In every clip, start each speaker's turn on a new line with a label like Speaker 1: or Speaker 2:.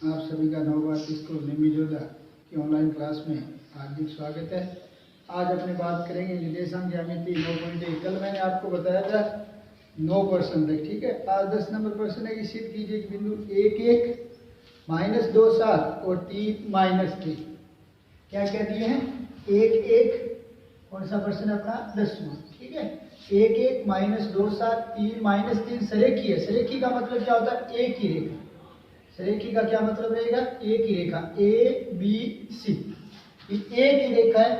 Speaker 1: आप सभी का नवभारती स्कूल निमिजोदा की ऑनलाइन क्लास में हार्दिक स्वागत है। आज अपनी बात करेंगे निर्देशांक ज्यामिति 9.1। कल मैंने आपको बताया था 9% तक, ठीक है। आज 10 नंबर प्रश्न है कि सिद्ध कीजिए कि बिंदु 1 1 -2 7 और 3 -3 क्या क्या दिए हैं। 1 1 कौन सा प्रश्न है अपना 10वां, ठीक है। 1 1 -2 7 3 -3 सरेखी है। सरेखी का मतलब क्या होता है, एक ही रेखा। सरेखी का क्या मतलब रहेगा, एक ही रेखा ए बी सी, एक ही रेखा है,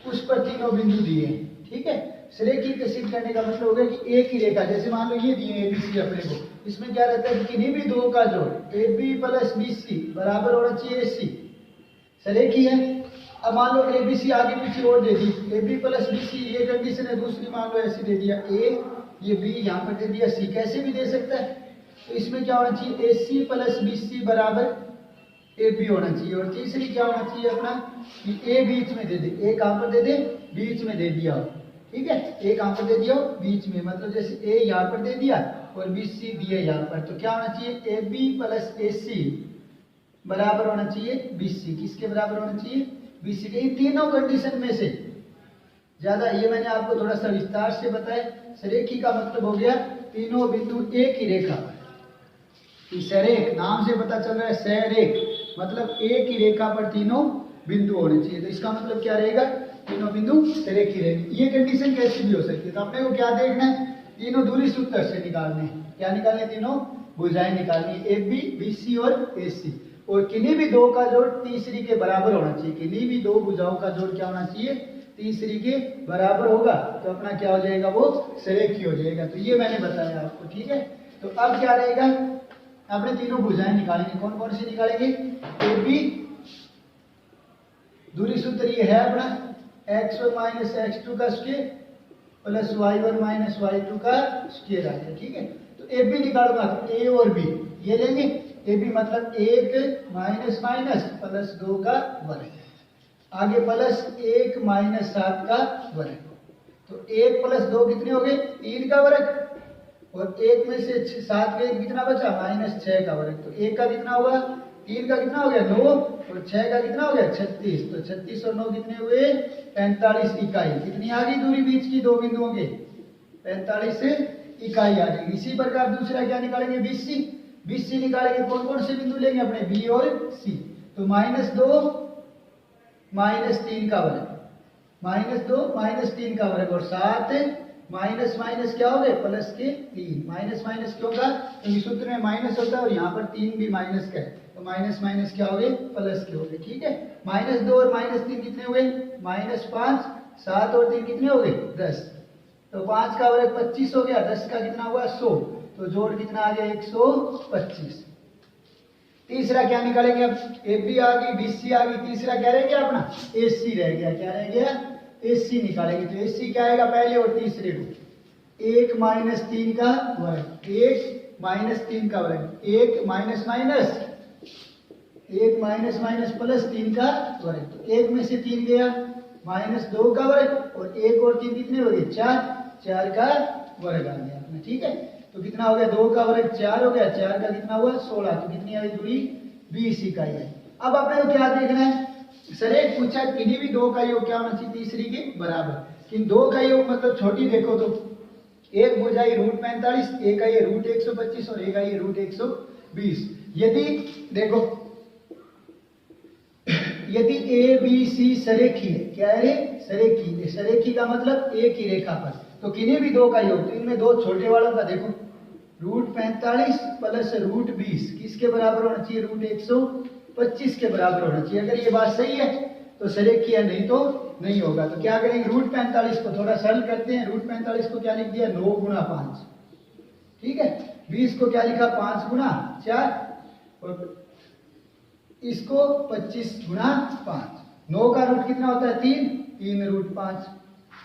Speaker 1: उस पर तीनों बिंदु दिए हैं, ठीक है। सरेखी के सिद्ध करने का मतलब होगा कि एक ही रेखा, जैसे मान लो ये दिए ए बी सी अपने को, इसमें क्या रहता है कि किन्हीं भी दो का जोड़ A B plus B C बराबर होना चाहिए सी, सरेखी है। अब मान लो ए बी सी आगे पीछे और दे दी, A B plus B C ये कंडीशन है, दूसरी मान लो ऐसी दे दिया ए, ये बी यहाँ पर दे दिया सी, कैसे भी दे सकता है। तो इसमें क्या होना चाहिए, ए सी प्लस बी सी बराबर ए बी होना चाहिए। और तीसरी क्या होना चाहिए अपना कि ए बीच में दे दे, ए कहाँ पर दे दे, बीच में दे दिया हो, ठीक है। ए कहाँ पर दे दिया हो, बीच में, मतलब जैसे ए यहाँ पर दे दिया और बी सी दिए यहाँ पर, तो क्या होना चाहिए ए बी प्लस ए सी बराबर होना चाहिए बी सी। किसके बराबर होना चाहिए, बी सी के। इन तीनों कंडीशन में से ज्यादा, ये मैंने आपको थोड़ा सा विस्तार से बताया। सरेखी का मतलब हो गया तीनों बिंदु एक ही रेखा पर। सरेख नाम से पता चल रहा है, सरेख मतलब एक ही रेखा पर तीनों बिंदु होने चाहिए। तो इसका मतलब क्या रहेगा, तीनों बिंदु सरेखी रहेंगे। ये कंडीशन कैसी भी हो सकती है। तो अपने को क्या देखना है, तीनों दूरी सूत्र से निकालने हैं। क्या निकालने, तीनों भुजाएं निकालनी है, ए बी बी सी और ए सी। और किन्हीं भी दो का जोड़ तीसरी के बराबर होना चाहिए। किन्हीं भी दो भुजाओं का जोड़ क्या होना चाहिए, तीसरी के बराबर होगा, तो अपना क्या हो जाएगा, वो सरेखी हो जाएगा। तो ये मैंने बताया आपको, ठीक है। तो अब क्या रहेगा, आपने तीनों भुजाएं निकालेंगे। कौन कौन सी निकालेंगे, ए बी, दूरी सूत्र ये है अपना x1 माइनस x2 का square plus y1 minus y2 का स्क्वायर आ गया, ठीक है। तो ए बी निकालूंगा तो ए और बी ये लेंगे। ए बी मतलब 1 माइनस माइनस प्लस 2 का वर्ग, आगे प्लस 1 माइनस 7 का वर्ग। तो 1 प्लस 2 कितने हो गए, 3 का वर्ग, और 1 में से 7 का कितना बचा, माइनस 6 का वर्ग। तो 1 का कितना हुआ, 3 का कितना हो गया 9, और 6 का कितना हो गया 36। तो 36 और 9 कितने हुए 45 इकाई। कितनी आ गई दूरी बीच की दो बिंदुओं के, 45 इकाई आ जाएगी। इसी प्रकार दूसरा क्या निकालेंगे, बीसी। बीसी निकालेंगे, कौन कौन से बिंदु लेंगे अपने, बी और सी। तो -2 -3 का वर्ग, -2 -3 का वर्ग, और 7 माइनस माइनस क्या हो गए प्लस के 3। माइनस माइनस क्यों का, क्योंकि सूत्र में माइनस होता है और यहाँ पर 3 भी माइनस का है, तो माइनस माइनस क्या हो गए प्लस के हो गए, ठीक है। -2 और -3 कितने हुए, -5, 7 और 3 कितने हो गए 10। तो 5 का वर्ग 25 हो गया, 10 का कितना हुआ 100, तो जोड़ कितना आ गया 125। तीसरा क्या निकालेंगे, अब ए बी आ गई, बी सी आ गई, तीसरा क्या रह गया अपना ए सी रह गया। क्या रह गया, AC निकालेंगे। तो AC क्या आएगा पहले और तीसरे को, 1 माइनस 3 का वर्ग, 1 माइनस 3 का वर्ग, 1 minus minus 1 minus minus plus 3 का वर्ग। तो 1 में से 3 गया, -2 का वर्ग, और 1 और 3 कितने हो गए 4, 4 का वर्ग आ गया अपना, ठीक है। तो कितना हो गया, 2 का वर्ग 4 हो गया, 4 का कितना हुआ 16। तो कितनी आई दूरी 20 इकाई है। अब अपने को क्या देखना है, सरेख पूछा किन्हीं भी दो का योग क्या होना चाहिए, तीसरी के बराबर। किन दो का योग मतलब छोटी देखो तो एक भुजाई √45, एक आई √125 और एक आई √120। यदि देखो, यदि ए बी सी सरेखी है, क्या है सरेखी, सरेखी का मतलब एक ही रेखा पर, तो किन्हीं भी दो का योग, तो इनमें दो छोटे वालों का देखो, √45 प्लस √20 किसके बराबर होना चाहिए, √125 के बराबर होना चाहिए। अगर ये बात सही है तो सरेखी है, नहीं तो नहीं होगा। तो क्या करेंगे, √45 को थोड़ा सरल करते हैं। √45 को क्या लिख दिया 9 गुणा 5, ठीक है। 20 को क्या लिखा 5 गुणा 4, और इसको 25 गुणा 5। 9 का रूट कितना होता है 3, 3 √5।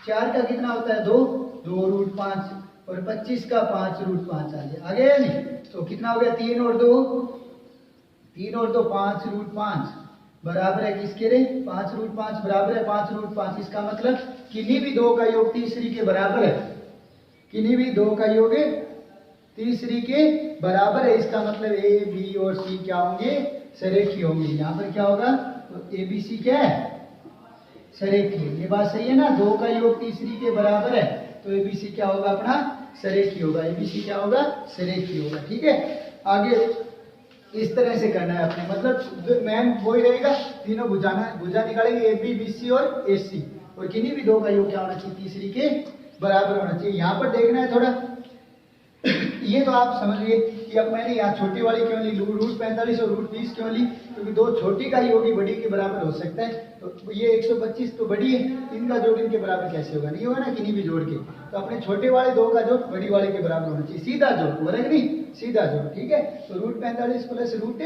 Speaker 1: 4 का कितना होता है 2, 2 √5, और 25 का 5 √5 आ गया, आगे या नहीं। तो कितना हो गया 3 और 2 5 √5 बराबर है किसके रे, 5 √5 बराबर है 5 √5। इसका मतलब किन्हीं भी दो का योग तीसरी के बराबर है। किन्हीं भी दो का योग तीसरी के बराबर है, इसका मतलब ए बी और सी क्या होंगे, सरेखी होंगे। यहाँ पर क्या होगा, तो ए बी सी क्या है, सरेखी। ये बात सही है ना, दो का योग तीसरी के बराबर है, तो ए बी सी क्या होगा अपना, सरेखी होगा। ए बी सी क्या होगा, सरेखी होगा। ठीक है, आगे इस तरह से करना है अपने, मतलब मैन वही रहेगा, तीनों भुजा निकालेंगे, ए बी बी सी और ए सी, और किन्हीं भी दो का योग क्या होना चाहिए, तीसरी के बराबर होना चाहिए। यहाँ पर देखना है थोड़ा, ये तो आप समझ लिए कि अब मैंने यहाँ छोटी वाली क्यों ली, रूट 45 और रूट 20 क्यों ली, क्योंकि दो छोटी का योग ही बड़ी के बराबर हो सकता है। तो ये 125 तो बड़ी है, इनका जोड़ इनके बराबर कैसे होगा, नहीं होगा ना, किन्हीं भी जोड़ के। तो अपने छोटे वाले दो का जोड़ बड़ी वाले के बराबर होना चाहिए, सीधा जोड़, वर्ग नहीं, सीधा जोड़। ठीक है, तो रूट 45 प्लस रूट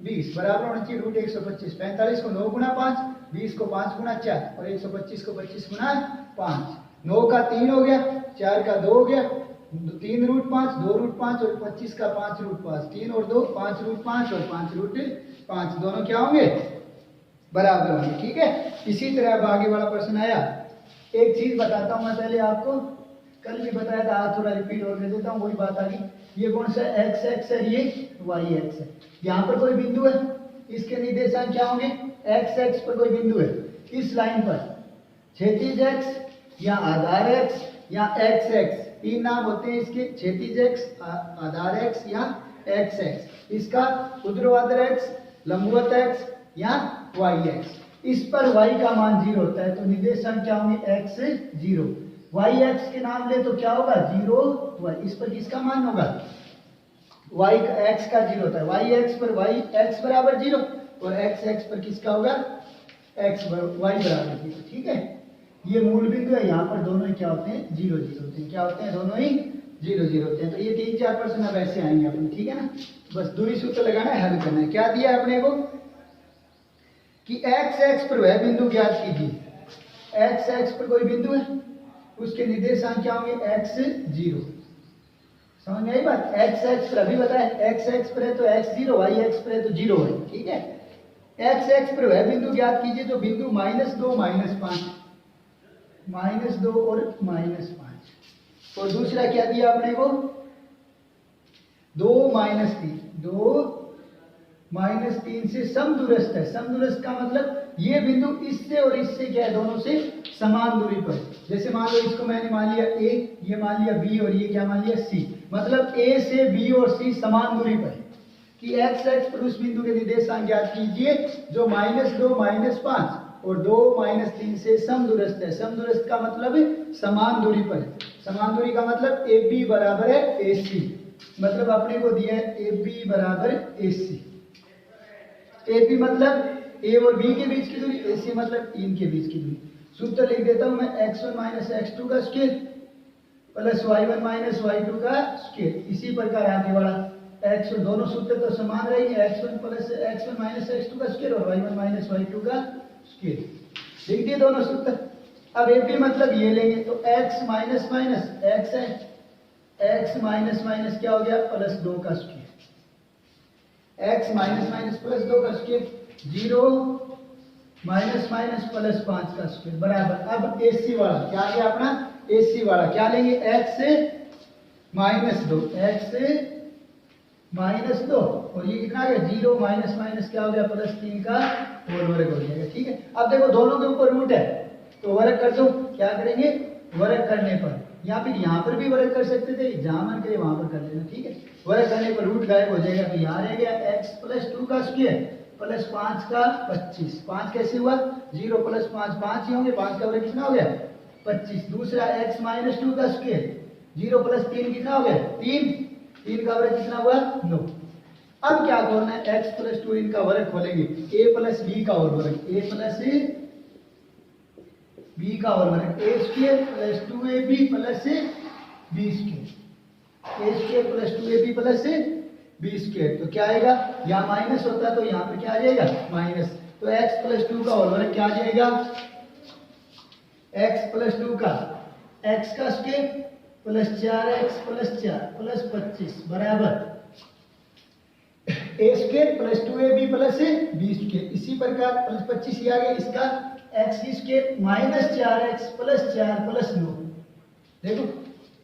Speaker 1: 20 बराबर होना चाहिए रूट 125। 45 को 9 गुना 5, 20 को 5 गुना 4 और 125 को 25 गुना 5। 9 का 3 हो गया, 4 का 2 हो गया, 3 रूट 5, 2 रूट 5 और 25 का 5 रूट 5, 3 और 2 5 रूट 5 और 5 रूट 5, दोनों क्या होंगे, बराबर होंगे। ठीक है, इसी तरह अब आगे वाला प्रश्न आया। एक चीज बताता हूं मैं पहले आपको, कल भी बताया था, आज थोड़ा रिपीट और कर देता हूं, वही बात आ गई। ये कौन सा एक्स एक्स है, ये वाई एक्स है। यहाँ पर कोई बिंदु है, इसके निर्देशांक क्या होंगे, एक्स एक्स पर कोई बिंदु है, इस लाइन पर क्षैतिज एक्स या आधार एक्स या एक्स एक्स, तीन नाम होते हैं इसके, क्षैतिज एक्स, आधार एक्स या एक्स एक्स। इसका ऊर्ध्वाधर एक्स, लंबवत एक्स या वाई एक्स। इस पर y का मान 0 होता है, तो निर्देशांक क्या होंगे, x 0। वाई एक्स के नाम ले तो क्या होगा, 0 y। इस पर किसका मान होगा, y x का 0 होता है। वाई एक्स पर y x बराबर 0 और x x पर किसका होगा, y बराबर 0। ठीक है, ये मूल बिंदु है, यहाँ पर दोनों ही क्या होते हैं, 0 0 होते हैं। क्या होते हैं, दोनों ही 0 0 होते हैं। तो ये 3-4 प्रश्न अब ऐसे आएंगे अपने। ठीक है ना, बस दूरी सूत्र लगाना है, हल करना है। क्या दिया है अपने को कि x x पर वह बिंदु ज्ञात कीजिए। x x पर कोई बिंदु है, उसके निर्देशांक क्या होंगे, x 0। समझ में आई बात, x x पर अभी बताया, x x पर है तो x 0, y x पर है तो 0 है। ठीक है, x x पर वह बिंदु ज्ञात कीजिए जो बिंदु -2 -5, -2 और -5। और दूसरा क्या दिया अपने को, 2 -3, 2 -3 से समदूरस्थ है। समदूरस्थ का मतलब ये बिंदु इससे और इससे क्या है, दोनों से समान दूरी पर। जैसे मान लो इसको मैंने मान लिया a, ये मान लिया b और ये क्या मान लिया c, मतलब a से b और c समान दूरी पर कि x x पर उस बिंदु के निर्देशांक ज्ञात कीजिए जो -2 -5 और 2 -3 से समदूरस्थ है। समदूरस्थ का मतलब समान दूरी पर है। समान दूरी का मतलब AB बराबर है AC, मतलब अपने को दिया है AB बराबर AC। AB मतलब A और B के बीच की दूरी, AC मतलब इनके बीच की दूरी। सूत्र लिख देता हूं मैं, x1 - x2 का स्क्वायर प्लस y1 - y2 का स्क्वायर। इसी प्रकार आगे वाला x, दोनों सूत्र तो समान रहेंगे, x1 - x2 का स्क्वायर और y1 - y2 का स्क्वायर। लिख दिए दोनों सूत्र। अब AB मतलब ये लेंगे तो x माइनस माइनस x है, x माइनस माइनस क्या हो गया, +2 का स्क्वायर। x माइनस माइनस +2 का स्क्वायर, 0 माइनस माइनस +5 का स्क्वायर बराबर। अब AC वाला क्या आ गया अपना, AC वाला क्या लेंगे, x -2, x -2 और ये कितना आ गया, 0 माइनस माइनस क्या हो गया, +3 का होल वर्ग हो जाएगा। ठीक है, अब देखो दोनों के ऊपर रूट है तो वर्ग कर दो। क्या करेंगे, वर्ग करने पर, या फिर यहाँ पर भी वर्ग कर सकते थे, जहां मन करे वहां पर कर लेना। ठीक है, वर्ग करने पर रूट गायब हो जाएगा, तो यहाँ रह गया x +2 का स्क्वायर प्लस 5 का 25। 5 कैसे हुआ, 0 + 5 5 ही होंगे, 5 का वर्ग कितना हो गया, 25। दूसरा x -2 का स्क्वायर, 0 + 3 कितना हो गया, 3, 3 का वर्ग कितना हुआ, 9। अब क्या करना है, x + 2 इनका वर्ग खोलेंगे, a + b का होल वर्ग, a + b का होल वर्ग, a² + 2ab + b², a² + 2ab + b²। तो क्या आएगा, यहाँ माइनस होता तो यहाँ पे क्या आ जाएगा, माइनस। तो x + 2 का होल वर्ग क्या आ जाएगा, x + 2 का x का स्क्वायर प्लस 4x + 4 + 25 बराबर a² + 2ab + b²। इसी प्रकार प्लस 25 ही आ गया, इसका x² -4x + 4 + 9। देखो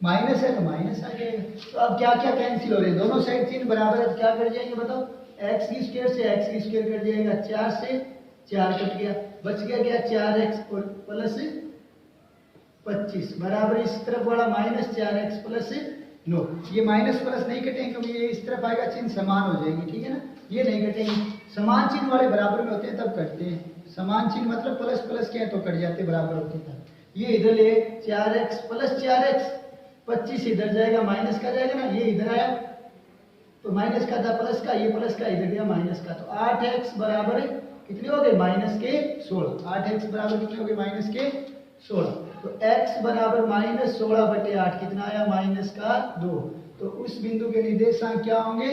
Speaker 1: माइनस है तो माइनस आ जाएगा। तो अब क्या क्या कैंसिल हो रहे हैं, दोनों साइड चिन्ह बराबर है तो क्या कट जाएंगे बताओ, एक्स की स्क्वायर से एक्स की स्क्वायर कट जाएगा, 4 से 4 कट गया, बच गया क्या 4x और प्लस 25 बराबर इस तरफ वाला माइनस 4x प्लस 9। ये माइनस प्लस नहीं कटेंगे क्योंकि ये इस तरफ आएगा, चिन्ह समान हो जाएंगे, ठीक है ना, ये नहीं कटेंगे। समान चिन्ह वाले बराबर में होते हैं तब कटते हैं, समान चिन्ह मतलब प्लस प्लस क्या है तो कट जाते, बराबर होते हैं तब। ये इधर ले 4x प्लस 4x, 25 इधर जाएगा माइनस का जाएगा ना, ये इधर आया तो माइनस का था प्लस का, ये प्लस का इधर गया माइनस का, तो 8x बराबर कितने हो गए माइनस के 16। 8x बराबर कितने हो गए माइनस के 16। तो x बराबर माइनस 16/8 कितना आया माइनस का 2। तो उस बिंदु के निर्देशांक क्या होंगे,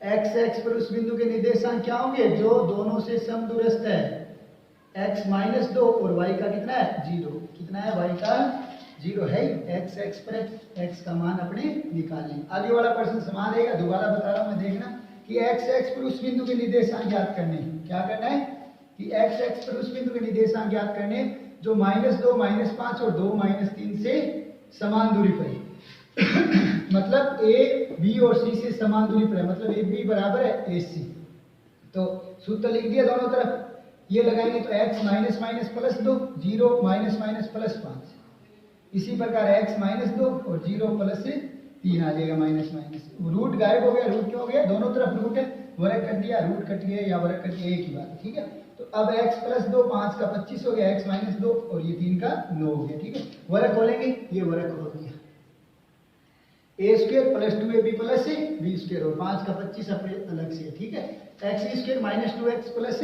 Speaker 1: x पर उस बिंदु के निर्देशांक क्या होंगे जो दोनों से समदूरस्थ है, x माइनस 2 और y का कितना है 0, कितना है y का 0 है, x पर x का मान अपने निकालें। आगे वाला प्रश्न समान रहेगा, दोबारा बता रहा हूं मैं, देखना कि x पर उस बिंदु के निर्देशांक ज्ञात करने, क्या करना है कि x पर उस बिंदु के निर्देशांक ज्ञात करने जो -2 -5 और 2 -3 से समान दूरी पर है मतलब a b और c से समान दूरी पर है, मतलब a b बराबर है ac। तो सूत्र लिख दिया दोनों तरफ, ये लगाएंगे तो x minus minus plus 2, 0 minus minus plus 5, इसी प्रकार x माइनस 2 और 0 प्लस 3 आ जाएगा माइनस माइनस, रूट गायब हो गया, रूट क्यों हो गया, दोनों तरफ रूट है, वर्ग कट दिया, रूट कट गया या वर्ग कट गया, एक ही बात है, ठीक है। तो अब x प्लस 2 5 का 25 हो गया, x माइनस 2 और ये 3 का 9 हो गया, ठीक है। वर्ग खोलेंगे, ये वर्ग खोल दिया, a square plus 2ab plus b square और 5 का 25 अपने अलग से, ठीक है। x square minus 2x plus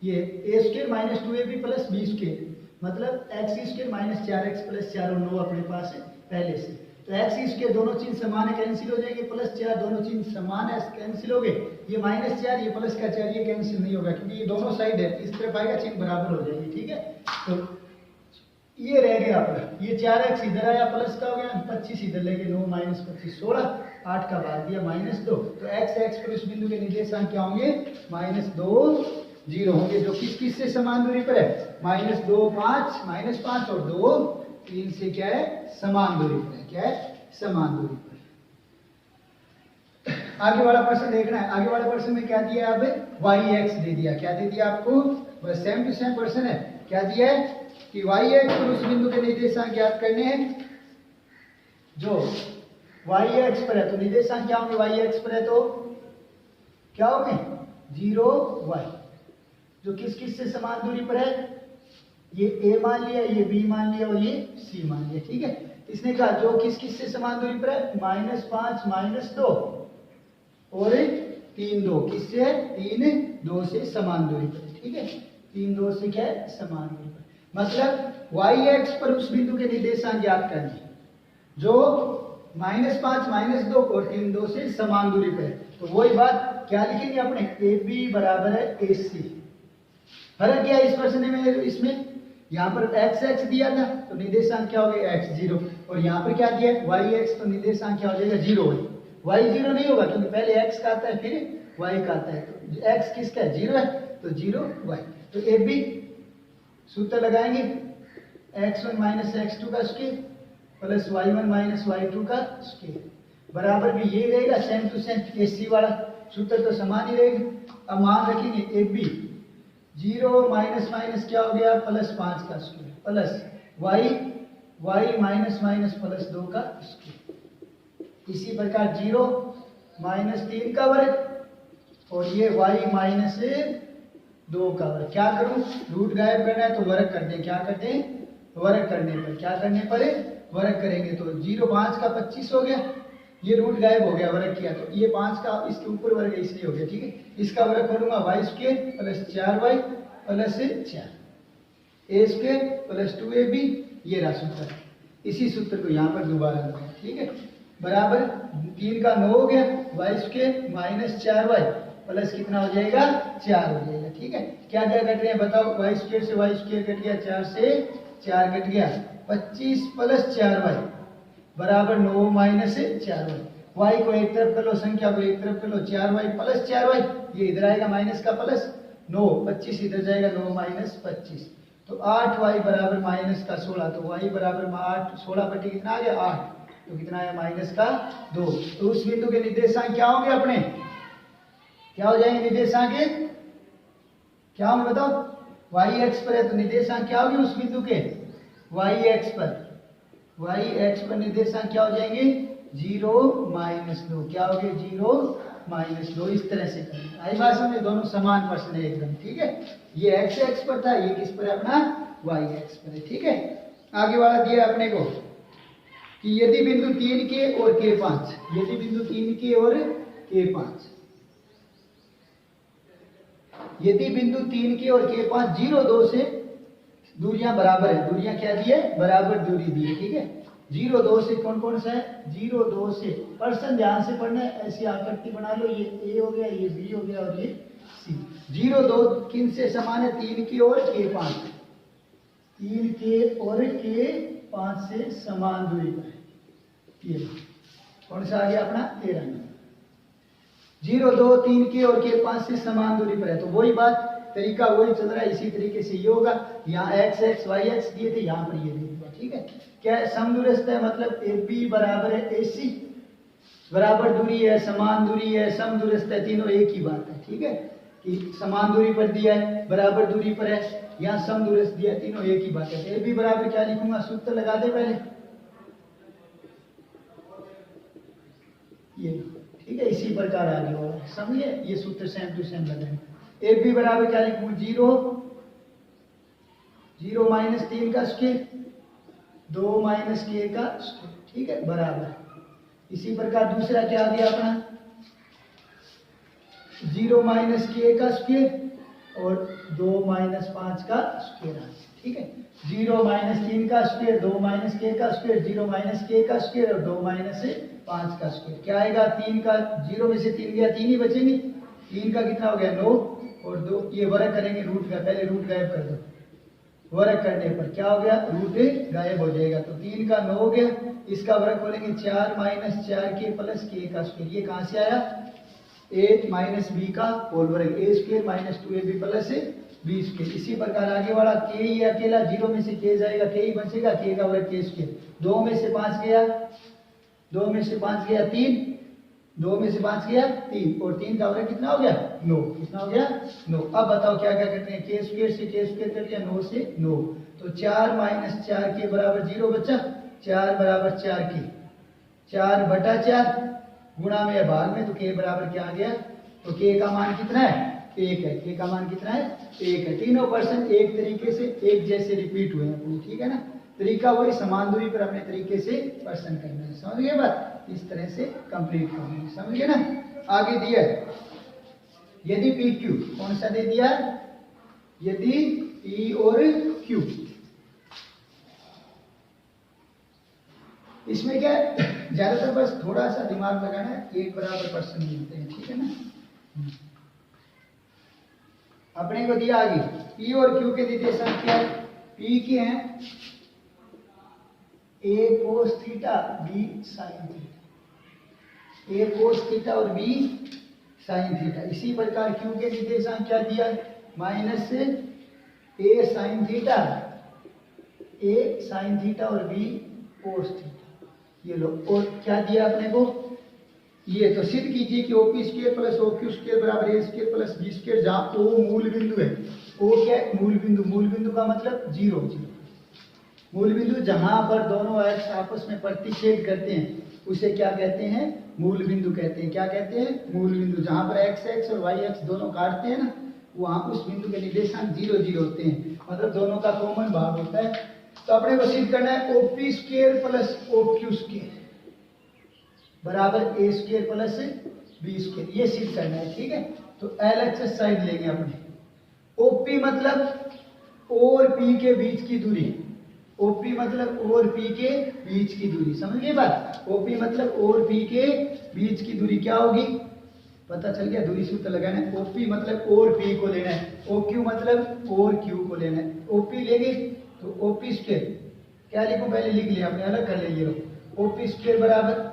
Speaker 1: ये a square minus 2ab plus b square मतलब x square minus 4x plus 4 और 9 अपने पास है पहले से। तो x स्क्वायर दोनों चिन्ह समान है कैंसिल हो जाएंगे, प्लस 4 दोनों चिन्ह समान है कैंसिल हो गए, ये -4 ये प्लस का 4 ये कैंसिल नहीं होगा क्योंकि ये दोनों साइड है, इस तरफ आएगा चिन्ह बराबर हो जाएंगे, ठीक है। तो ये रह गया अपना, ये 4x इधर आया प्लस का हो गया, 25 इधर ले गए 9 माइनस 25 16, 8 का भाग दिया -2। तो x पर उस बिंदु के निर्देशांक क्या होंगे -2 0 होंगे जो किस किस से समान दूरी पर है, -2 5 -5 और 2 3 से क्या है समान दूरी पर है, क्या है समान दूरी पर। आगे वाला प्रश्न देखना है, आगे वाला प्रश्न में क्या दिया है, अब yx दे दिया, क्या दे दिया आपको, बस सेम टू सेम प्रश्न है, क्या दिया है कि yx पर उस बिंदु के निर्देशांक ज्ञात करने हैं जो yx पर है, तो निर्देशांक क्या होंगे yx पर है तो क्या होंगे 0 y, जो किस किस से समान दूरी पर है, ये a मान लिया, ये b मान लिया और ये c मान लिया, ठीक है। इसने कहा जो किस किस से समान दूरी पर है, -5 -2 और 3 2 किससे है 3 2 से समान दूरी पर, ठीक है। 3 2 से क्या है समान दूरी पर, मतलब yx पर उस बिंदु के निर्देशांक ज्ञात करने जो -5 -2 और 3 2 से समान दूरी पर है। तो वही बात क्या लिखेंगे अपने, ab बराबर है ac। फर्क क्या है इस प्रश्न में, इसमें यहाँ पर x दिया था तो निर्देशांक क्या हो गया x0 और यहाँ पर क्या दिया है yx, तो निर्देशांक क्या हो जाएगा 0 है, y 0 नहीं होगा क्योंकि पहले x का आता है फिर y का आता है, तो x किसका है 0 है तो 0 y। तो ab सूत्र लगाएंगे x1 माइनस x2 का square plus y1 minus y2 का स्क्वायर बराबर भी ये रहेगा सेम टू सेम, ac वाला सूत्र तो समान ही रहेगा। अब मान रखेंगे ab 0 माइनस माइनस क्या हो गया +5 का square plus y minus minus +2 का स्क्वायर, इसी प्रकार 0 -3 का वर्ग और ये y माइनस 2 का वर्ग। क्या करूं, रूट गायब करना है तो वर्ग कर दें, क्या करते हैं वर्ग करने पर, क्या करने पर वर्ग करेंगे तो 0 5 का 25 हो गया, ये रूट गायब हो गया वर्ग किया तो ये 5 का इसके ऊपर वर्ग है इसलिए हो गया, ठीक है। इसका वर्ग करूंगा y square plus 4y plus 4 a square plus 2ab, ये रहा सूत्र, इसी सूत्र को यहाँ पर दोबारा लगाएं, ठीक है। बराबर 3 का 9 हो गया, y square minus 4y plus कितना हो जाएगा 4 हो जाएगा, ठीक है। क्या क्या कट रहे हैं बताओ, y स्क्वायर से y स्क्वायर कट गया, 4 से 4 कट गया, 25 प्लस 4y बराबर 9 माइनस 4y, y को एक तरफ कर लो, संख्या को एक तरफ कर लो, 4y प्लस 4y, ये इधर आएगा माइनस का प्लस 9 25 इधर जाएगा 9 माइनस 25, तो 8y बराबर माइनस का 16, तो y बराबर 8, 16 बटे कितना आ गया 8, तो कितना है माइनस का 2। तो उस बिंदु के निर्देशांक क्या होंगे अपने, क्या हो जाएंगे निर्देशांक, क्या होंगे बताओ, y एक्स पर है तो निर्देशांक क्या होगी उस बिंदु के, y एक्स पर निर्देशांक क्या हो जाएंगे 0 -2, क्या हो गए 0 -2। इस तरह से करेंगे, आई बात समझे, दोनों समान प्रश्न है एकदम, ठीक है। ये x एक्स पर था, ये किस पर है अपना y एक्स पर है, ठीक है। आगे वाला दिया अपने को कि यदि बिंदु 3 के और k5, यदि बिंदु 3 के और k5, यदि बिंदु 3 के और k5 0, 2 से दूरियां बराबर है, दूरियां क्या दी है बराबर दूरी दी है, ठीक है। 0, 2 से कौन कौन सा है, 0, 2 से पर्सन ध्यान से पढ़ना है, ऐसी आकृति बना लो, ये a हो गया, ये b हो गया और ये c। 0, 2 किन से समान है, 3 के और k5, 3 के और k5 से समान दूरी पर है। ये कौन सा आ गया अपना 13 नंबर। 0, 2, 3 के और k5 से समान दूरी पर है, तो वही बात, तरीका वही चल रहा है, इसी तरीके से ये होगा। यहाँ x x y x दिए थे, यहाँ पर ये दे दिया, ठीक है। क्या समदूरस्थ है, मतलब AB बराबर है AC, बराबर दूरी है, समान दूरी है, समदूरस्थ है, तीनों एक ही बात है, ठीक है। कि समान दूरी पर दिया है, बराबर दूरी पर है, यहाँ समदूरस्थ दिया है, तीनों एक ही बात है। AB बराबर क्या लिखूंगा, सूत्र लगा दे पहले, ये ठीक है, इसी प्रकार आगे होगा, समझिए, ये सूत्र सेम टू सेम लगाएंगे। AB बराबर क्या लिखूं 0, 0 - 3 का स्क्वायर, 2 - k का स्क्वायर, ठीक है, बराबर। इसी प्रकार दूसरा क्या आ गया अपना 0 - k का स्क्वायर और 2 - 5 का स्क्वायर, ठीक है। 0 - 3 का स्क्वायर, 2 - k का स्क्वायर, 0 - k का स्क्वायर और 2 - 5 का स्क्वायर, क्या आएगा 3 का, 0 में से 3 गया, 3 ही बचेंगे, 3 का कितना हो गया 9 और 2, ये वर्ग करेंगे रूट का, पहले रूट गायब कर दो, वर्ग करने पर क्या हो गया रूट गायब हो जाएगा, तो 3 का 9 हो गया, इसका वर्ग खोलेंगे 4 - 4k + k का स्क्वायर, ये कहां से आया a - b का होल वर्ग, a² - 2ab + b स्क्वायर। इसी प्रकार आगे वाला k ही अकेला, 0 में से k जाएगा, k ही बचेगा, k का वर्ग k², 2 में से 5 गया, 2 में से 5 गया 3, 2 में से 5 गया 3 और 3 का वर्ग कितना हो गया 9, कितना हो गया 9। अब बताओ क्या क्या करते हैं, k² से k² कर लिया, 9 से 9, तो 4 - 4k बराबर 0 बचा, 4 बराबर 4k, 4 बटा 4 गुणा में भाग में, तो k बराबर क्या आ गया, तो k का मान कितना है 1 है, k का मान कितना है 1 है। तीनों पर्सन एक तरीके से एक जैसे रिपीट हुए हैं, ठीक है ना, तरीका वही, समान दूरी पर अपने तरीके से पर्सन करना है, समझ गए बात, इस तरह से कंप्लीट करना है, समझ गए ना। आगे दिया यदि PQ, कौन सा दे दिया, यदि P और Q, इसमें क्या ज्यादातर बस थोड़ा सा दिमाग लगाना है, एक बराबर पर्सन मिलते हैं, ठीक है ना। अपने को दिया आगे P और Q के निर्देशांक क्या है, P के हैं A cos theta B sin theta, A cos theta और B sin थीटा। इसी प्रकार Q के निर्देशांक क्या दिया है, -A sin theta, A sin theta और B cos थीटा, ये लो। और क्या दिया अपने को, ये तो सिद्ध कीजिए कि OP² + OQ² बराबर A² + B², जहां O मूल बिंदु है, O क्या है मूल बिंदु, मूल बिंदु का मतलब 0, 0 मूल बिंदु, जहां पर दोनों एक्स आपस में प्रतिच्छेद करते हैं उसे क्या कहते हैं, मूल बिंदु कहते हैं। क्या कहते हैं, मूल बिंदु, जहां पर एक्स एक्स और वाई एक्स दोनों काटते हैं ना, वहां उस बिंदु के निर्देशांक 0, 0 होते हैं, मतलब दोनों का कॉमन भाग होता है। तो अपने को सिद्ध करना है OP² + OQ² बराबर A² + B², ये सिद्ध करना है, ठीक है। तो LHS साइड लेंगे अपने, OP मतलब और P के बीच की दूरी, OP मतलब और P के बीच की दूरी, समझ गए बात, OP मतलब और P के बीच की दूरी क्या होगी, पता चल गया, दूरी सूत्र लगाना है। OP मतलब और P को लेना है, OQ मतलब और Q को लेना है। OP लेंगे तो OP² क्या लिखूं, पहले लिख लिया आपने, अलग कर ले, OP² बराबर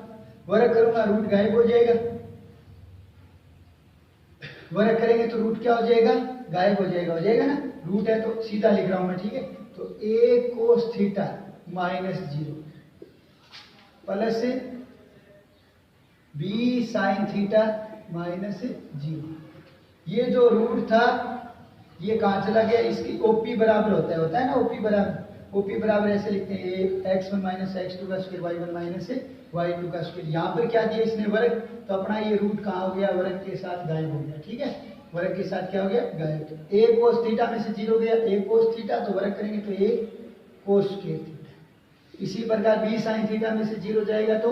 Speaker 1: वर्ग करूंगा रूट गायब हो जाएगा, वर्ग करेंगे तो रूट क्या हो जाएगा गायब हो जाएगा ना, रूट है तो सीधा लिख रहा हूं मैं, ठीक है। तो a cos theta minus 0 plus b sign theta minus 0। ये जो रूट था ये कहाँ चला गया, इसकी ओपी बराबर होता है ना, ओपी बराबर ऐसे लिखते हैं x1 माइनस x2 का स्क्वायर y1 माइनस y2 का स्क्वायर। यहाँ पर क्या दिया इसने वर्ग, तो अपना ये रूट कहाँ हो गया, वर्ग के साथ गायब हो गया, ठीक है। वर्ग के साथ क्या हो गया, गायब। a कोस थीटा में से 0 गया, a कोस थीटा, तो वर्ग करेंगे तो a कोस स्क्वायर थीटा। इसी प्रकार b साइन थीटा में से 0 जाएगा तो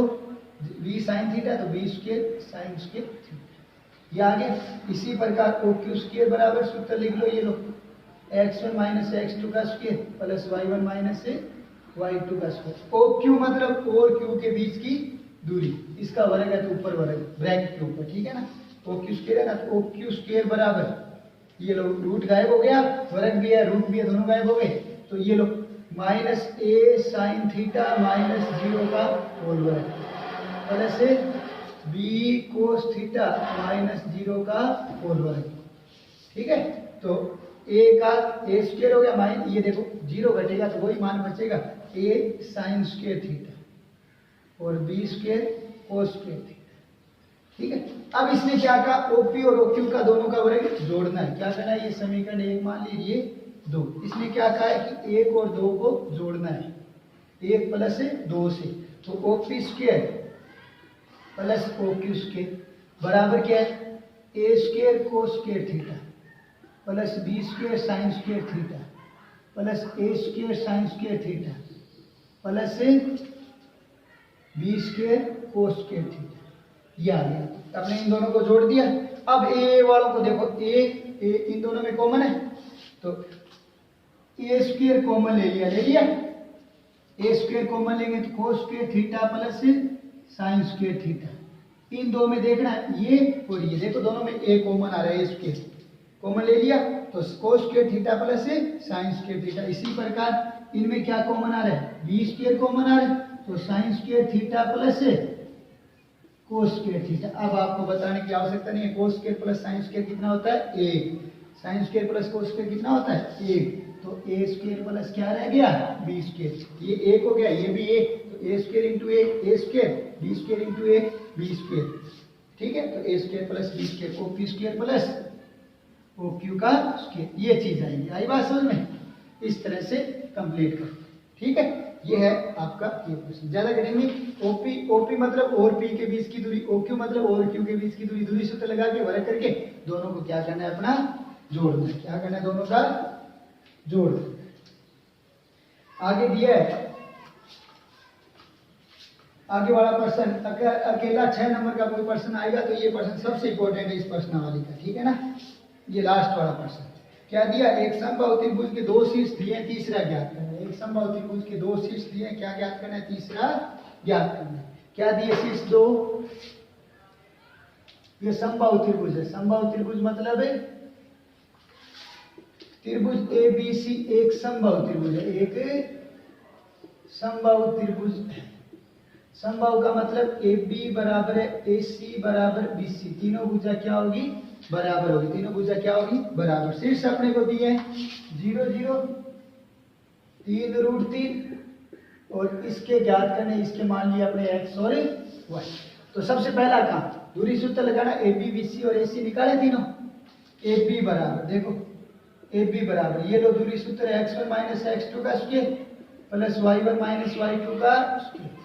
Speaker 1: b साइन थीटा, तो b square sine square theta, ये आ गया। इसी प्रकार ओ क्यू स्क्वायर बराबर सूत्र लिख लो, ये लो x1 माइनस x2 का square plus y1 minus y2 का स्क्वायर। ओ क्यू मतलब और क्यू के बीच की दूरी, इसका वर्ग है तो ऊपर वर्ग ब्रैकेट के ऊपर, ठीक है ना। ओ क्यू स्क्वायर है ना, तो ओ क्यू स्क्वायर बराबर ये लो रूट गायब हो गया, वर्ग भी है रूट भी है, दोनों गायब हो गए। तो ये लो minus a sine theta minus 0 का होल वर्ग plus b cos theta minus 0 का होल वर्ग, ठीक है। तो a का a स्क्वायर हो गया माइनस, ये देखो 0 घटेगा तो वही मान बचेगा a साइन स्क्वायर थीटा और b स्क्वायर कोस स्क्वायर थीटा, ठीक है। अब इसने क्या कहा, OP और OQ का दोनों का वर्ग जोड़ना है। क्या करना है, ये समीकरण 1 मान लीजिए 2, इसने क्या कहा है कि 1 और 2 को जोड़ना है, 1 प्लस 2 से। तो OP square plus OQ square बराबर क्या है, a square cos square theta plus b square sine square theta plus a square sine square theta plus b square cos square theta, ये आ गया। आपने इन दोनों को जोड़ दिया। अब a वालों को देखो, a इन दोनों में कॉमन है तो a स्क्वायर कॉमन ले लिया, a स्क्वायर कॉमन लेंगे तो cos square theta plus sine square theta. इन दो में देखना है ये और ये, देखो दोनों में a कॉमन आ रहा है, a स्क्वायर कॉमन ले लिया तो cos square theta plus sine square theta. इसी प्रकार इनमें क्या कॉमन आ रहा है, b स्क्वायर कॉमन आ रहा है तो sign square theta plus cos square theta. अब आपको बताने की आवश्यकता नहीं है, cos square plus sine square कितना होता है, 1। Sine square plus cos square कितना होता है, 1। तो a स्क्वायर प्लस क्या रह गया, b स्क्वायर। ये 1 हो गया, ये भी 1, तो a square into a square, b square into a b square, ठीक है। तो a square plus b square, O Q square plus O Q का स्क्वायर, ये चीज आएगी। आई बात समझ में, इस तरह से कंप्लीट कर, ठीक है। ये है आपका ये क्वेश्चन, ज्यादा करेंगे। ओपी मतलब और पी के बीच की दूरी, OQ मतलब और क्यू के बीच की दूरी, दूरी सूत्र लगा के वर्ग करके दोनों को क्या करना है, अपना जोड़ना है। क्या करना है, दोनों का जोड़। आगे दिया है, आगे वाला प्रश्न अकेला 6 नंबर का कोई प्रश्न आएगा तो ये प्रश्न सबसे इंपॉर्टेंट है इस प्रश्नावली का, ठीक है ना। ये लास्ट वाला प्रश्न क्या दिया, एक समबाहु त्रिभुज के 2 शीर्ष दिए, तीसरा ज्ञात करना है। एक समबाहु त्रिभुज के 2 शीर्ष दिए, क्या ज्ञात करना है, तीसरा ज्ञात करना है। क्या दिए शीर्ष 2, ये समबाहु त्रिभुज है। समबाहु त्रिभुज मतलब है त्रिभुज ABC एक समबाहु त्रिभुज है, एक समबाहु त्रिभुज है। समबाहु का मतलब AB बराबर है AC बराबर BC, तीनों भुजा क्या होगी, बराबर होगी। तीनों भुजा क्या होगी, बराबर। शीर्ष अपने को दिए हैं 0 0 3√3 और इसके ज्ञात करने, इसके मान लिए अपने x और y। तो सबसे पहला काम दूरी सूत्र लगाना, AB BC और AC निकाले तीनों। AB बराबर, देखो AB बराबर ये लो दूरी सूत्र है x1 माइनस x2 का square plus y1 minus y2 का स्क्वायर।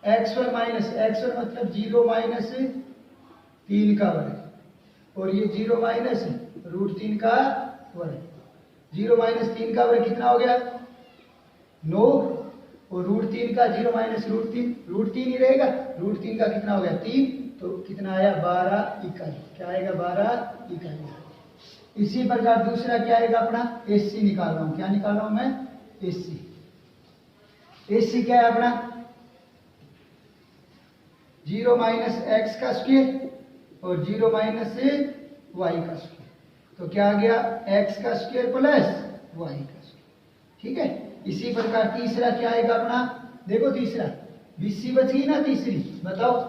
Speaker 1: x1 माइनस x1 मतलब 0 माइनस 3 का वर्ग और ये 0 माइनस √3 का वर्ग। 0 माइनस 3 का वर्ग कितना हो गया, 9 और √3 का 0 माइनस √3 ही रहेगा। √3 का कितना हो गया, 3, तो कितना आया 12 इकाई। क्या आएगा, 12 इकाई। इसी प्रकार दूसरा क्या आएगा अपना, AC निकाल रहा हूं। क्या निकाल रहा हूं मैं, AC क्या है अपना 0 माइनस x का स्क्वायर और 0 माइनस y का स्क्वायर। तो क्या आ गया, x का स्क्वायर प्लस y का स्क्वायर, ठीक है। इसी प्रकार तीसरा क्या आएगा अपना, देखो तीसरा BC बच गई ना, तीसरी बताओ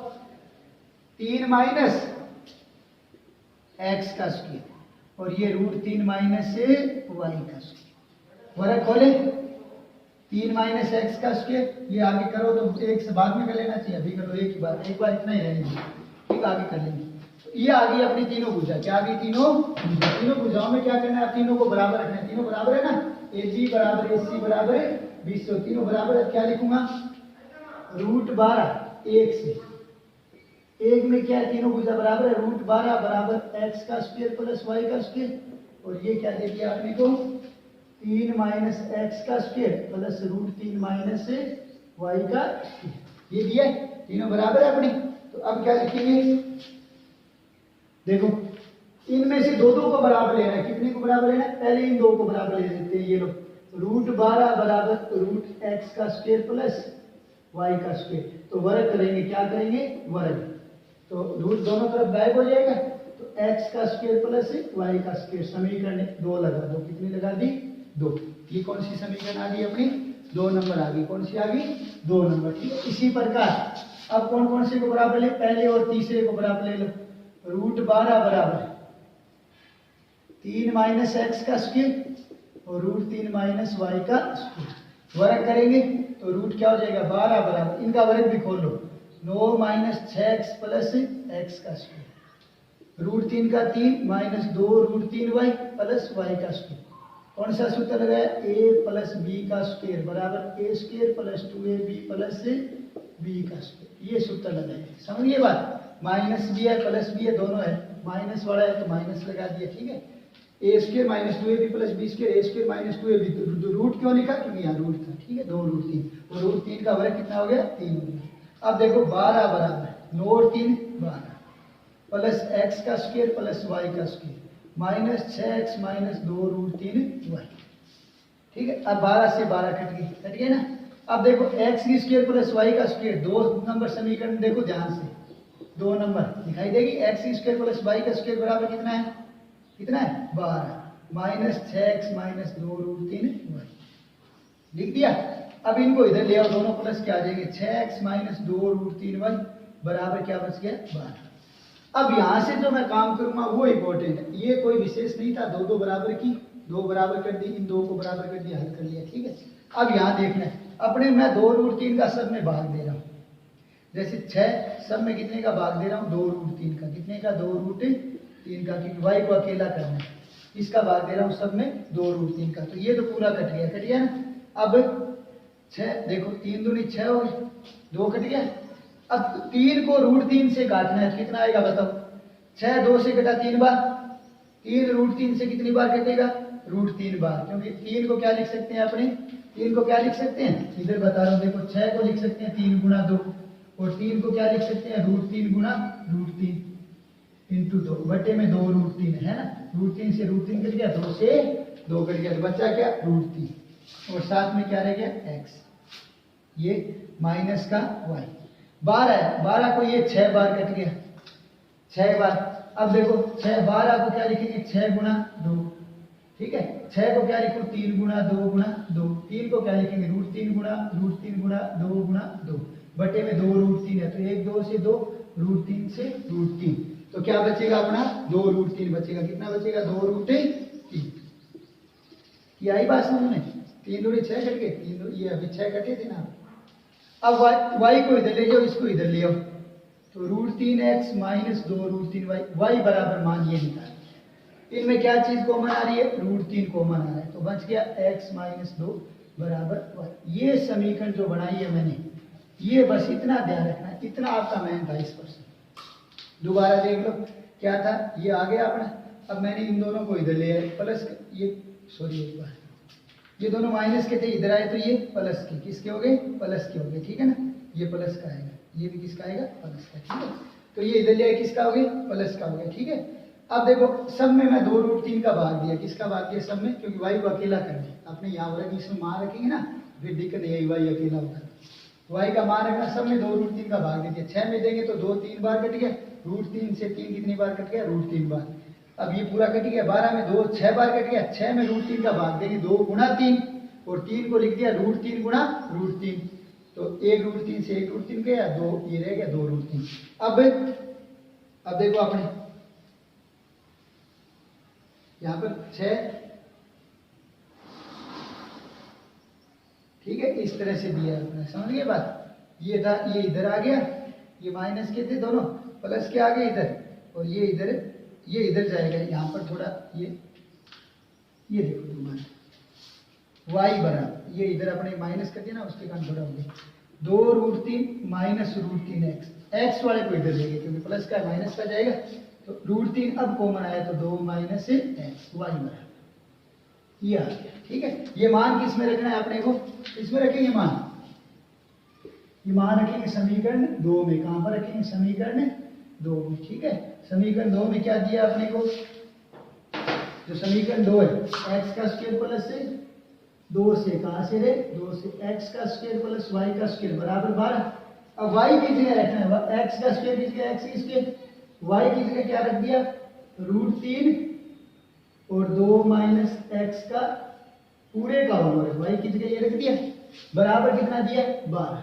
Speaker 1: 3 माइनस x का स्क्वायर और ये √3 माइनस y का स्क्वायर। वर्ग खोले 3 माइनस x का स्क्वायर। ये आगे करो तो एक से बाद में कर लेना चाहिए, अभी करो एक ही बार, एक बार इतना ही रहेंगे, ठीक आगे कर लेंगे। तो ये आ गई अपनी तीनों भुजा। क्या आ गई? तीनों भुजाओं में क्या करना है? तीनों को बराबर रखना है। तीनों बराबर है ना, AB बराबर AC बराबर है 20। तीनों बराबर है, क्या लिखूंगा? √12 एक से एक में क्या है? तीनों भुजा बराबर है, √12 बराबर x का स्क्वायर प्लस y का स्क्वायर। और ये क्या दे दिया आपने को? 3 माइनस x का स्क्वायर प्लस √3 माइनस y का स्क्वायर। ये दिया है, तीनों बराबर है अपनी। तो अब क्या लिखेंगे? देखो इनमें से दो को बराबर लेना है। कितने को बराबर लेना है? पहले इन दो को बराबर ले लेते हैं। ये लो √12 बराबर √x का स्क्वायर प्लस y का स्क्वायर। तो वर्ग करेंगे, क्या करेंगे? वर्ग। तो रूट दोनों तरफ गायब हो जाएगा, तो x का स्क्वायर प्लस y का स्क्वायर। समीकरण 2 लगा दो। कितनी लगा दी? 2। ये कौन सी समीकरण आ गई अपनी? 2 नंबर आ गई। कौन सी आ गई? 2 नंबर। ठीक है, इसी प्रकार अब कौन कौन से को बराबर ले? पहले और तीसरे को बराबर ले लो। √12 बराबर 3 माइनस x का स्क्वायर और √3 माइनस y का स्क्वायर। वर्ग करेंगे तो रूट क्या हो जाएगा? 12 बराबर, इनका वर्ग भी खोल लो, 9 माइनस 6x प्लस x का स्क्वायर। √3 का 3 माइनस 2 √3y प्लस y का स्क्वायर। कौन सा सूत्र लगाया? a प्लस b का स्क्वायर बराबर a square plus 2ab plus b का स्क्वायर। ये सूत्र लगाए। समझिए बात? माइनस भी है प्लस भी है, दोनों है। माइनस वाला है तो माइनस लगा दिया, ठीक है। a square minus 2ab plus b square, a square minus 2ab। तो रूट क्यों लिखा? क्योंकि यहाँ रूट था, ठीक है। 2 √3 और √3 का वर्ग कितना हो गया? 3 हो गया। अब देखो 12 बराबर 9 और 3 12 प्लस x का स्क्वायर प्लस y का square minus 6x minus 2 √3y। ठीक है, अब 12 से 12 कट गए ना। अब देखो x की स्क्वायर प्लस y का स्क्वायर, 2 नंबर समीकरण देखो ध्यान से, 2 नंबर दिखाई देगी। x की स्क्वायर प्लस y का स्क्वायर बराबर कितना है? कितना है? 12 माइनस 6x माइनस 2 √3y। लिख दिया। अब इनको इधर ले आओ, दोनों प्लस क्या आ जाएंगे? 6x माइनस 2 √3y बराबर क्या बच गया? 12। अब यहां से जो मैं काम करूंगा वो इंपॉर्टेंट है, ये कोई विशेष नहीं था। दो बराबर की, 2 बराबर कर दी, इन 2 को बराबर कर दिया, हल कर लिया, ठीक है। अब यहां देखना है अपने, मैं 2 √3 का सब में भाग दे रहा हूं। जैसे 6 सब में कितने का भाग दे रहा हूं? 2 √3 का। कितने का? 2 √3 का, क्योंकि y को अकेला करना है। इसका भाग दे रहा हूं सब में 2 √3 का। तो ये तो पूरा कट गया ना। अब 6 देखो, 3 दूनी 6 हो गए, 2 कट गया। अब 3 को √3 से काटना है, कितना आएगा बताओ? 6 2 से कटा 3 बार, 3 √3 से कितनी बार कटेगा? √3 बार। क्योंकि 3 को क्या लिख सकते हैं अपने? 3 को क्या लिख सकते हैं? इधर बता रहा हूं, देखो 6 को लिख सकते हैं 3 गुणा 2, और 3 को क्या लिख सकते हैं? √3 गुणा √3 इंटू 2 बटे में 2 √3 है ना। √3 से √3 कट गया, 2 से 2 कट गया, तो बचा क्या? √3, और साथ में क्या रह गया? x। ये माइनस का y। 12 है, 12 को ये 6 बार कट गया, 6 बार। अब देखो 6 12 को क्या लिखेंगे? 6 गुणा 2, ठीक है। 6 को क्या लिखो? 3 गुणा 2 गुणा 2। 3 को क्या लिखेंगे? √3 गुणा 2 गुणा 2 बटे में 2 √3 है, तो 1 2 से 2 √3 से √3। तो क्या बचेगा अपना? 2 √3 बचेगा। कितना बचेगा? 2 √3। ये आई बात समझ में? 3 दूनी 6 कट गए, 3 ये अभी 6 कटे थे ना। अब y को इधर ले जाओ, इसको इधर ले आओ, तो √3x माइनस 2 √3y, y बराबर मान ये निकाल। इनमें क्या चीज कॉमन आ रही है? √3 कॉमन आ रहा है, तो बच गया x माइनस 2 बराबर y। ये समीकरण जो बनाई है मैंने, ये बस इतना ध्यान रखना है, इतना आपका मैन था 20%। दोबारा देख लो क्या था, ये आ गया अपना। अब मैंने इन दोनों को इधर ले आया, प्लस ये, सॉरी एक बार, ये दोनों माइनस के थे, इधर आए तो ये प्लस के, किसके हो गए? प्लस के हो गए, ठीक है ना। ये प्लस का आएगा, ये भी किसका आएगा? प्लस का, ठीक है। तो ये इधर ले आए, किसका हो गया? प्लस का हो गया, ठीक है। अब देखो सब में मैं 2 √3 का भाग दिया, किसका भाग दिया? सब में, क्योंकि y को अकेला कर दिया। आपने यहाँ वर्ग इसमें मान रखेंगे ना, फिर दिक्कत नहीं आई, y अकेला होता है। y का मान रखना, सब में 2 √3 का भाग दे दिया। 6 में देंगे तो 2 3 बार कट गया, √3 से 3 कितनी बार कट गया? √3 बार। अब ये पूरा कट गया, 12 में 2 6 बार कट गया, 6 में √3 का भाग देंगे, 2 गुणा 3, और 3 को लिख दिया √3 गुणा √3, तो 1 √3 से 1 √3 गया, 2 ये रह गया 2 √3। अब देखो आपने यहाँ पर 6, ठीक है, इस तरह से दिया है, समझ गए बात। ये था, ये इधर आ गया, ये माइनस के थे दोनों, प्लस के आ गए इधर, और ये इधर जाएगा। यहाँ पर थोड़ा ये देखो तुम्हारा y बराबर, ये इधर अपने माइनस कर दिया ना, उसके कारण थोड़ा हो गया 2√3 माइनस √3 x वाले को इधर लेंगे क्योंकि प्लस का माइनस का जाएगा, तो √3 अब कॉमन आया तो 2 माइनस x y बराबर ये आ गया। ठीक है, ये मान किस में रखना है अपने को, इसमें रखेंगे मान, ये मान रखेंगे समीकरण 2 में। कहां पर रखेंगे, समीकरण 2 में। ठीक है, समीकरण 2 में क्या दिया अपने को, जो समीकरण 2 है, x का स्क्वायर प्लस से 2 से कहां से रे 2 से x का स्क्वायर प्लस y का स्क्वायर बराबर 12। अब y की जगह रखना है x का स्क्वायर की जगह x की स्क्वायर, y की जगह क्या रख दिया √3 और 2 माइनस x का पूरे का होल वर्ग, y की जगह ये रख दिया, बराबर कितना दिया 12।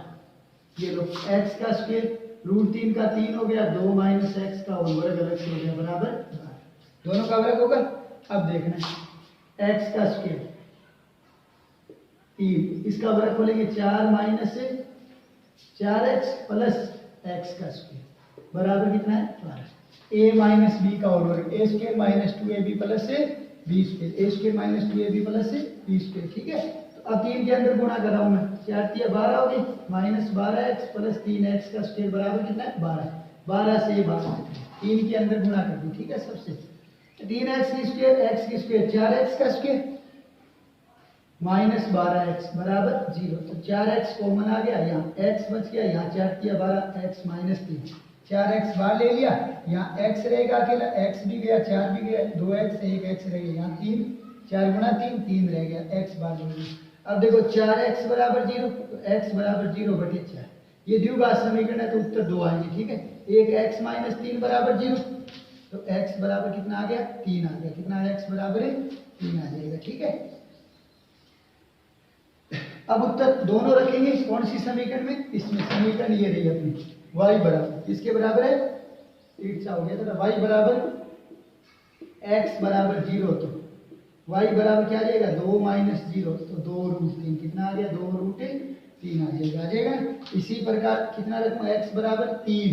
Speaker 1: ये लो x का स्क्वायर √3 का 3 हो गया, 2 माइनस x का होल वर्ग अलग से हो गया बराबर 12, दोनों का वर्ग होगा। अब देखना x का स्क्वायर 3, इसका वर्ग खोलेंगे 4 माइनस 4x प्लस x का स्क्वायर बराबर कितना है 12। a माइनस b का होल वर्ग, a square minus 2ab plus b square, a square minus 2ab plus b square. ठीक है, तो अब 3 के अंदर गुणा कर रहा हूं मैं, 4 3 12 हो गई, माइनस 12x प्लस 3x का स्क्वायर बराबर कितना है 12, 12 से 12 3 के अंदर गुणा कर दी। ठीक है, सबसे 3x की स्क्वायर, x की स्क्वायर 4x का स्क्वायर माइनस 12x बराबर 0, तो 4x कॉमन आ गया, यहाँ x बच गया, यहाँ 4 3 12 x माइनस 3, 4x बाहर ले लिया, यहाँ x रहेगा अकेला, x भी गया, 4 भी गया, 2x 1x रह गया, यहाँ 3 4 गुणा 3 3 रह गया, x बाहर ले लिया। अब देखो 4x बराबर 0, तो x बराबर 0 बटे 4, ये द्विघात समीकरण है तो उत्तर 2 आएंगे। ठीक है, एक x माइनस 3 बराबर 0, तो x बराबर कितना आ गया 3 आ गया, कितना x बराबर 3 आ जाएगा। ठीक है, अब उत्तर दोनों रखेंगे कौन सी समीकरण में, इसमें समीकरण ये रही अपनी y बराबर, इसके बराबर है ईटा हो गया था, y बराबर x बराबर 0, तो y बराबर क्या आ जाएगा 2 माइनस 0, तो 2√3 कितना आ गया 2√3 आ जाएगा। इसी प्रकार कितना रखूं x बराबर 3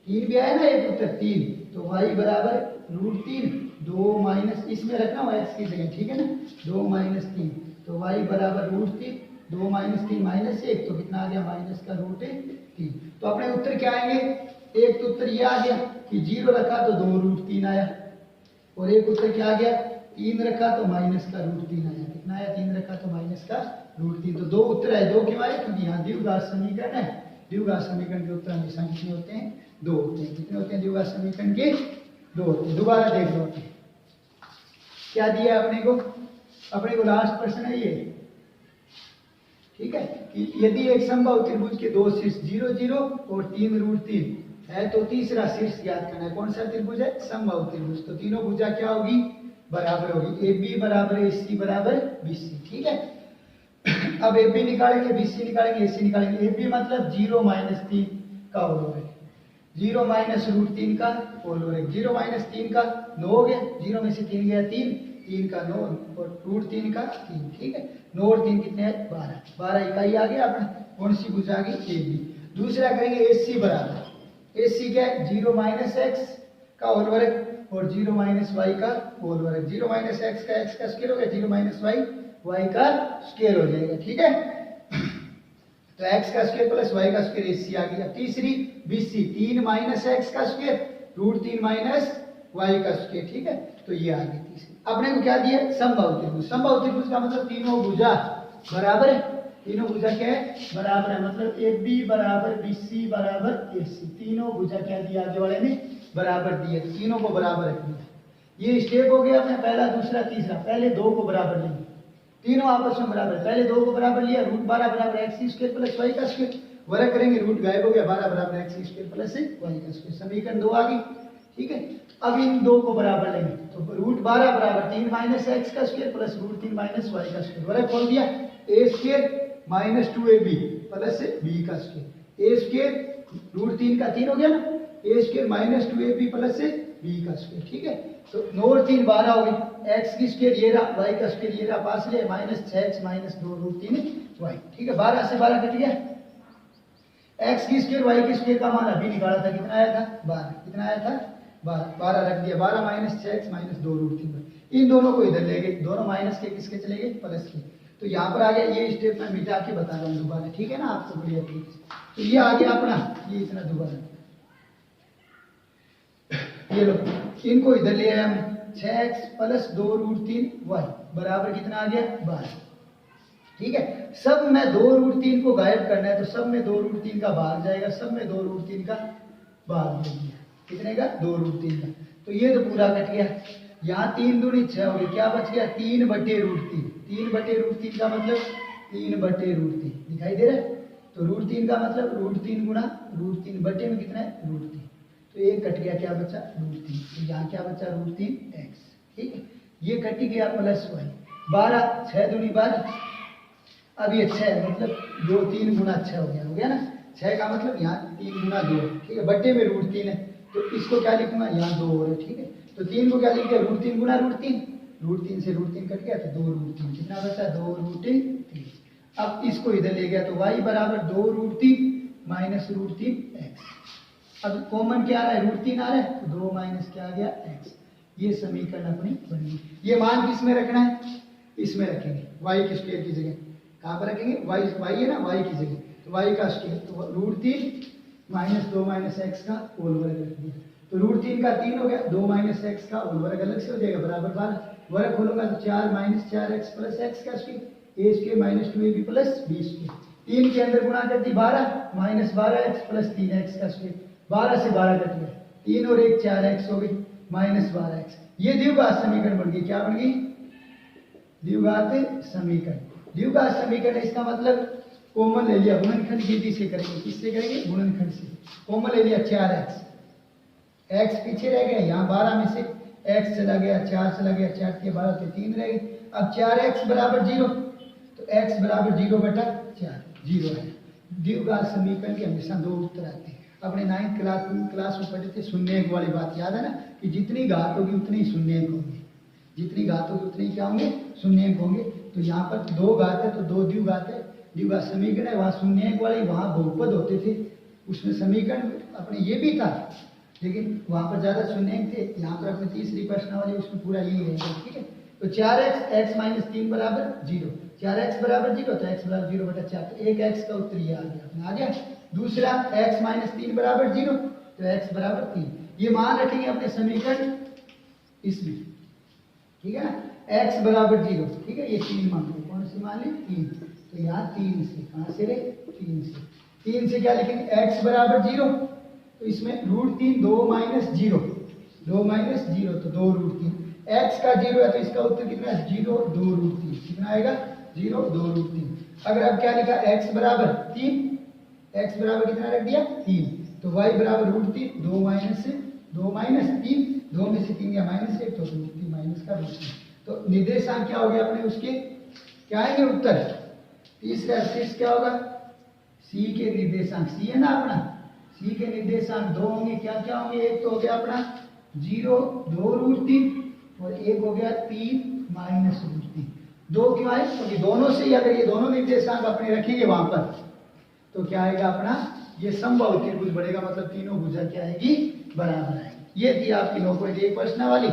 Speaker 1: भी आया ना एक उत्तर 3, तो y बराबर √3 2 माइनस, इसमें रखना हो x की जगह, ठीक है ना, 2 माइनस 3, तो y बराबर √3 2 माइनस 3 माइनस 1, तो कितना आ गया माइनस का √3। तो अपने उत्तर क्या आएंगे, एक तो उत्तर ये आ गया कि 0 रखा तो 2√3 आया, और एक उत्तर क्या आ गया 3 रखा तो माइनस का √3 आया, कितना आया 3 रखा तो माइनस का √3। तो 2 उत्तर आए, 2 क्यों आए, क्योंकि यहाँ द्विघात समीकरण है, द्विघात समीकरण के उत्तर हमेशा कितने होते हैं 2 होते हैं, कितने होते हैं द्विघात समीकरण के 2 होते हैं। दोबारा देख लो क्या दिया अपने को लास्ट प्रश्न है ये, ठीक है, कि यदि एक समबाहु त्रिभुज के 2 शीर्ष 0 0 और 3√3 है तो तीसरा शीर्ष ज्ञात करना है। कौन सा त्रिभुज है, समबाहु त्रिभुज, तो तीनों भुजा क्या होगी बराबर होगी, AB बराबर AC बराबर BC। ठीक है, अब AB निकालेंगे, BC निकालेंगे, AC निकालेंगे। AB मतलब 0 माइनस 3 का होल वर्ग, 0 माइनस √3 का होल वर्ग, 0 माइनस 3 का 9 हो गया, 0 में से 3 गया 3 का 9 और √3 का 3। ठीक है, 9 और 3 कितने हैं 12 इकाई आ गया अपना, कौन सी भुजा आ गई AB। दूसरा करेंगे AC बराबर, AC क्या है 0 माइनस x का होल वर्ग और 0 माइनस y का होल वर्ग, 0 माइनस x का x का स्क्वायर हो गया, 0 माइनस y का स्क्वायर हो जाएगा। ठीक है, तो x का स्क्वायर प्लस y का स्क्वायर AC आ गया। तीसरी BC 3 माइनस x का स्क्वायर √3 माइनस y का स्क्वायर। ठीक है, तो ये आ गई तीसरी। अपने को क्या दिया समबाहु त्रिभुज, समबाहु त्रिभुज का मतलब तीनों भुजा बराबर है, तीनों भुजा क्या है बराबर है, मतलब AB बराबर BC बराबर AC, तीनों भुजा क्या दिया आगे वाले ने बराबर दिए, तीनों को बराबर रख दिया। ये स्टेप हो गया अपने पहला दूसरा तीसरा, पहले 2 को बराबर लेंगे, तीनों आपस में बराबर, पहले 2 को बराबर लिया, √12 बराबर x स्क्वायर प्लस y का स्क्वायर, वर्ग करेंगे रूट गायब हो गया, 12 बराबर x स्क्वायर प्लस y का स्क्वायर, समीकरण 2 आ गई। ठीक है, अब इन 2 को बराबर लेंगे, तो √12 बराबर 3 माइनस x का स्क्वायर प्लस √3 माइनस y का स्क्वायर, वर्ग खोल दिया, a square minus 2ab plus b का स्क्वायर, a स्क्वायर √3 का 3 हो गया ना, a square minus 2ab plus B का स्क्वायर, ठीक है। तो 9 और 3 12 हो गई, एक्स की स्क्वायर ये रहा, वाई का स्क्वायर ये रहा, पास ले माइनस 6x माइनस 2√3 वाई, ठीक है। 12 से 12 कट गया, एक्स की स्क्वायर वाई की स्क्वायर का मान अभी निकाला था, कितना आया था 12, कितना आया था 12, 12 रख दिया, 12 माइनस 6x माइनस 2√3, इन दोनों को इधर ले गए, दोनों माइनस के किसके चले गए, प्लस के। तो यहाँ पर आ गया, ये स्टेप मैं मिटा के बता रहा हूँ दोबारा, ठीक है ना, आपको बढ़िया तरीके से। तो ये आ गया अपना, ये इतना दोबारा, ये लो, इनको इधर ले आया हमने, 6x प्लस 2√3 वाई बराबर कितना आ गया 12, ठीक है। सब में 2√3 को गायब करना है, तो सब में 2√3 का भाग जाएगा, सब में 2√3 का भाग जाएगा, कितने का 2√3 का। तो ये तो पूरा कट गया, यहाँ 3 दूनी 6 हो गई, क्या बच गया 3/√3, 3/√3 का मतलब 3/√3 दिखाई दे रहा है। तो √3 का मतलब √3 गुणा √3 बटे में कितना है √3, तो ये कट गया, क्या बचा √3, तो यहाँ क्या बचा √3x, ठीक है। ये कट गया प्लस वाई, 12 6 दूनी 12, अब ये 6 मतलब 2 3 गुना 6 हो गया ना, 6 का मतलब यहाँ 3 गुना 2, ठीक है, बटे में √3 है, तो इसको क्या लिखूंगा यहाँ 2 और है, ठीक है। तो 3 को क्या लिख दिया √3 गुना √3, √3 से √3 कट गया, तो 2√3, कितना बचा 2√3। अब इसको इधर ले गया, तो y बराबर 2√3 माइनस √3x, अब कॉमन क्या आ रहा है √3 आ रहा है, तो 2 माइनस क्या आ गया x, ये समीकरण अपनी बनी। ये मान किस में रखना है, इसमें रखेंगे, y के स्क्वायर की जगह, कहाँ पर रखेंगे y है ना, y की जगह, तो y का स्क्वायर, तो √3 माइनस 2 माइनस एक्स का होल वर्ग रख दिया, तो √3 का 3 हो गया, 2 माइनस एक्स का होल वर्ग अलग से हो जाएगा बराबर 12, वर्ग खोलूंगा तो 4 माइनस 4x प्लस एक्स का square, a square minus 2ab plus b square, 3 के अंदर गुणा कर दी 12 माइनस 12x प्लस 3x का स्क्वायर, 12 से 12 कट गया, 3 और 1 4x हो गई माइनस 12x, ये द्विघात समीकरण बन गई, क्या बन गई द्विघात समीकरण। द्विघात समीकरण इसका मतलब कॉमन ले लिया, गुणनखंड विधि से करेंगे, किससे करेंगे गुणनखंड से, कॉमन ले लिया 4x, x पीछे रह गया, यहाँ 12 में से x चला गया, 4 चला गया, 4 के 12 के 3 रह गए, अब 4x बराबर 0, तो x बराबर 0 बटा 4 0 है। द्विघात समीकरण के हमेशा 2 उत्तर आते हैं, अपने 9th क्लास में पढ़े थे शून्य अंक वाली बात याद है ना, कि जितनी घात होगी उतने ही शून्य अंक होंगे, जितनी घात होगी उतने ही क्या होंगे शून्य अंक होंगे। तो यहाँ पर 2 घात है तो 2 द्विघात है, द्विघात समीकरण है, वहाँ शून्य अंक वाली वहाँ बहुपद होते थे, उसमें समीकरण अपने ये भी था, लेकिन वहाँ पर ज्यादा शून्य अंक थे, यहाँ पर अपने तीसरी प्रश्नावली उसमें पूरा यही रहेगा, ठीक है। तो 4x x माइनस 3 बराबर 0, 4x बराबर 0, तो x बराबर 0 बटा 4, तो एक x का उत्तर ये आ गया, आ गया। दूसरा x माइनस 3 बराबर 0, तो x बराबर 3, ये मान रखेंगे अपने समीकरण इसमें, ठीक है ना, x बराबर 0, ठीक है, ये 3 मान लो, कौन सी मान ली 3, तो यहाँ 3 से, कहाँ से रे 3 से क्या लिखेंगे x बराबर 0, तो इसमें √3 2 माइनस 0, 2 माइनस 0 तो 2√3, x का 0 है तो इसका उत्तर कितना है 0 2√3, कितना आएगा 0 2√3। अगर अब क्या लिखा x बराबर 3, x बराबर कितना रख दिया 3, तो y बराबर √3 2 माइनस 3, 2 में से 3 गया माइनस 1, तो √3 माइनस का √3, तो निर्देशांक क्या हो गया अपने उसके, क्या आएंगे उत्तर, तीसरा शीर्ष क्या होगा c के निर्देशांक, c है ना अपना, c के निर्देशांक 2 होंगे, क्या क्या होंगे, एक तो हो गया अपना 0 2√3 और एक हो गया 3 माइनस √3, 2 क्यों आए क्योंकि दोनों से ही अगर ये दोनों निर्देशांक अपने रखेंगे वहां पर, तो क्या आएगा अपना ये समबाहु त्रिभुज बढ़ेगा, मतलब तीनों भुजा क्या आएगी बराबर आएगी। ये थी आपकी 9.1 प्रश्नावली।